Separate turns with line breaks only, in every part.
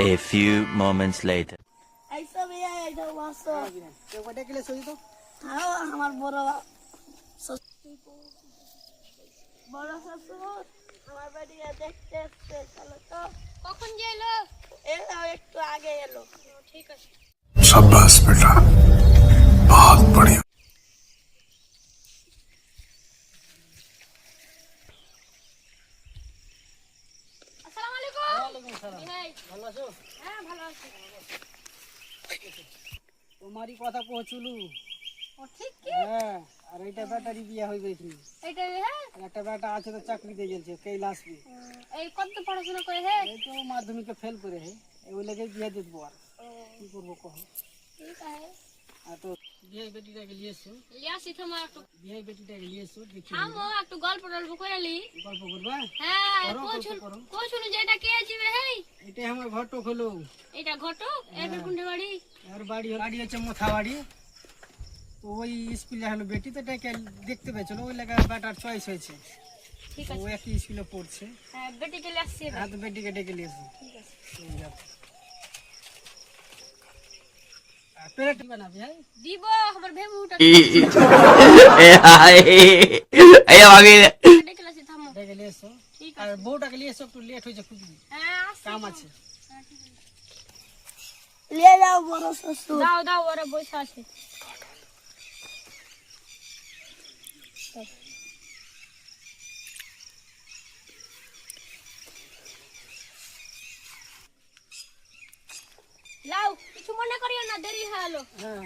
A few moments later.
ऐसा भी है इधर वहाँ से
ये बड़े के लिए सोची तो
हाँ हमार बड़ा বড় শ্বশুর আমার বাড়ি দেখতে এসছে চলো তো
কখন যে এলো
এলো একটু আগে এলো
ঠিক আছে
शाबाश बेटा बहुत बढ़िया
আসসালামু আলাইকুম
ওয়ালাইকুম সালাম
ভাই
ভালো আছো
হ্যাঁ ভালো আছি
তোমারই কথা পৌঁছলু
ও ঠিক কি
হ্যাঁ আর এইটা ব্যাটারি বিয়ে হয়ে গেছে
এইটা হ্যাঁ
আর একটা বেটা আছে তো চাকরিতে গেছে কৈলাস বি
এই কত পড়াশোনা করে হ্যাঁ
এই তো মাধ্যমিকে ফেল করে হে ওই লেগে বিয়ে দিয়ে দেবো আর কি করবো কহ
ঠিক আছে
আর তো বিয়ে বেটিটাকে নিয়ে এসো
লিয়াসি তোমার একটু
বিয়ে বেটিটাকে নিয়ে এসো দেখি
আমো একটু গল্প টল্প করে লি
গল্প করবা
হ্যাঁ
করো,
কোচুন
করো।
কোচুন যেটা কে আছিবে হেই
এটাই আমার ঘটক হলো
এটা ঘটক এর কোনটা বাড়ি
আর বাড়ি হচ্ছে মোথাবাড়ি তো ওই স্কুলে হলো বেটি তো এটাকে দেখতে পেয়েছিল ওই লেগে বেটার চয়েস হয়েছে
ঠিক
তো
আছে
ও একই স্কুলে পড়ছে
হ্যাঁ বেটি চলে আসছে
আর তো বেটিকে ডেকে নিয়ে এসো
ঠিক আছে
পেরেট বানাবি হ্যাঁ
দিব আমার ভেবুটা
Ayo lagi.
ডেকে আসি থামো
ডেকে নিয়ে এসো
ঠিক
আর
আছে
বউটাকে নিয়ে এসো একটু লেট হয়েছে খুব
হ্যাঁ আসি
কাম আছে
হ্যাঁ, ঠিক আছে।
নিয়ে যাও বড় শ্বশুর
দাও দাও ওরা বসে আছে লাও কিছু মনে করিও না দেরি হয়ে গেল
হ্যাঁ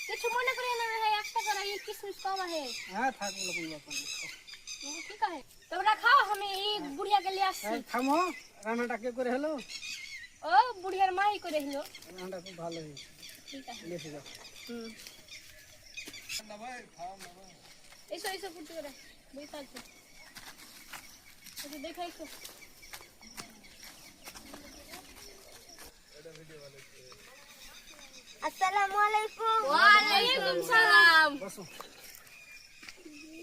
কিছু মনে করিও না ভাই একটা করে এই কিসমিস কম আছে
হ্যাঁ থাক বলে কোনো ব্যাপার নেই
ঠিক আছে তোমরা খাও আমি এই বুড়িয়া কে লিয়ে আসছি
এই থামো রান্নাটা কে করে হলো
ও বুড়িয়ার মাই করে হলো
রান্নাটা খুব ভালো হয়েছে
ঠিক আছে
নিয়ে এসে যাও
এসো এসো ফুটি করে বসে আছো দেখো একটু
আসসালামু আলাইকুম
ওয়ালাইকুম সালাম
বসো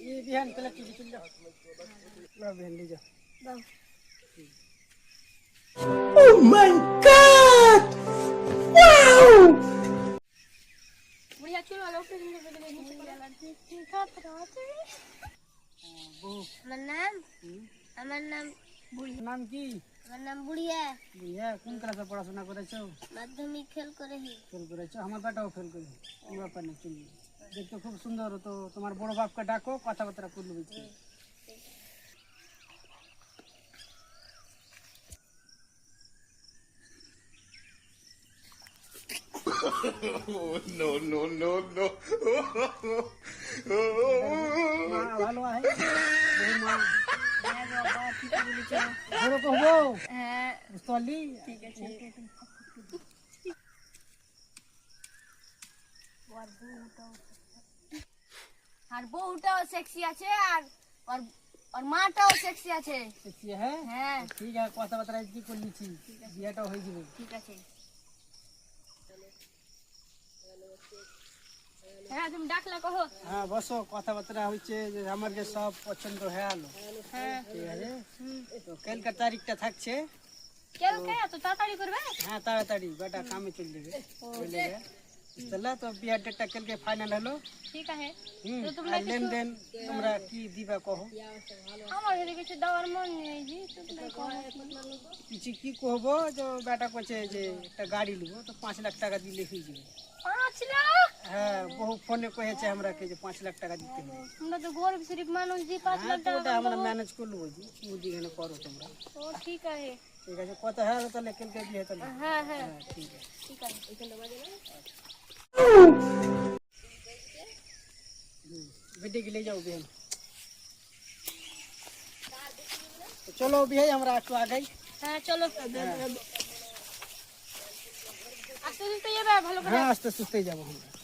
এই বিহান পেলে টিভি চলে যাও না বিহান নিয়ে যাও
দাও
বুড়িয়া চলো আলো উঠে নিচে চলে নিচে করে ঠিক আছে
বউ
আমার নাম
নাম কি
আমার নাম বুড়িয়া
বিয়া কোন ক্লাসে পড়াশোনা করেছো
মাধ্যমিক ফেল করেছি
ফেল করেছো আমার বেটাও ফেল করে কোনো ব্যাপার নেই চলি দেখতে খুব সুন্দর তো তোমার বড় বাপকে ডাকো কথাবার্তা করলো বুঝছি মা ভালো আছে বউ মা বড় কহবো
হ্যাঁ
বুঝতে পারলি
ঠিক আছে আর বউটাও সেক্সি আছে আর আর আর মাটাও সেক্সি আছে
সেক্সি হ্যাঁ
হ্যাঁ
ঠিক আছে কথাবার্তা কি করলিছি বিয়াটাও হয়ে যাবে
ঠিক আছে হ্যাঁ তুমি ডাকলা কহো
হ্যাঁ বসো কথাবার্তা হচ্ছে যে আমার যে সব পছন্দ হয়ে গেল
হ্যাঁ
ঠিক আছে তো কালকার তারিখটা থাকছে
কেন কে এত তাড়াতাড়ি করবে
হ্যাঁ তাড়াতাড়ি বেটা কামে চলে যাবে ওই লেগে বুঝলে তো বিয়ার ডেটটা কালকে ফাইনাল হলো
ঠিক আছে
হুম
তো তোমরা
আর লেনদেন তোমরা কি দিবা কহো
আমার যদি কিছু দেওয়ার মন নেই জি তো তোমরা কহো
কিছু কি কহবো যে বেটা কইছে যে একটা গাড়ি নিবো তো 5 লাখ টাকা দিলে হয়ে যাবে
5 লাখ
হ্যাঁ বহু ফোনে কহেছে আমরা যে 5 লাখ টাকা দিতে হবে
তোমরা তো গরিব শরীফ মানুষ জি 5
হ্যাঁ
লাখ
তো
টাকা
ওটা আমরা ম্যানেজ করলো বুঝি বুঝি এখানে করো তোমরা
ও ঠিক আছে
ঠিক আছে কথা হ্যাঁ তাহলে কালকে দিয়ে তাহলে
হ্যাঁ হ্যাঁ
হ্যাঁ ঠিক আছে
ঠিক আছে এখানে বাজে না
बेटे के ले जाओ बहन तो चलो भी है हमरा একটু আগাই
হ্যাঁ চলো আস্তে আস্তে যাবে ভালো করে
হ্যাঁ আস্তে সুস্থে যাব আমরা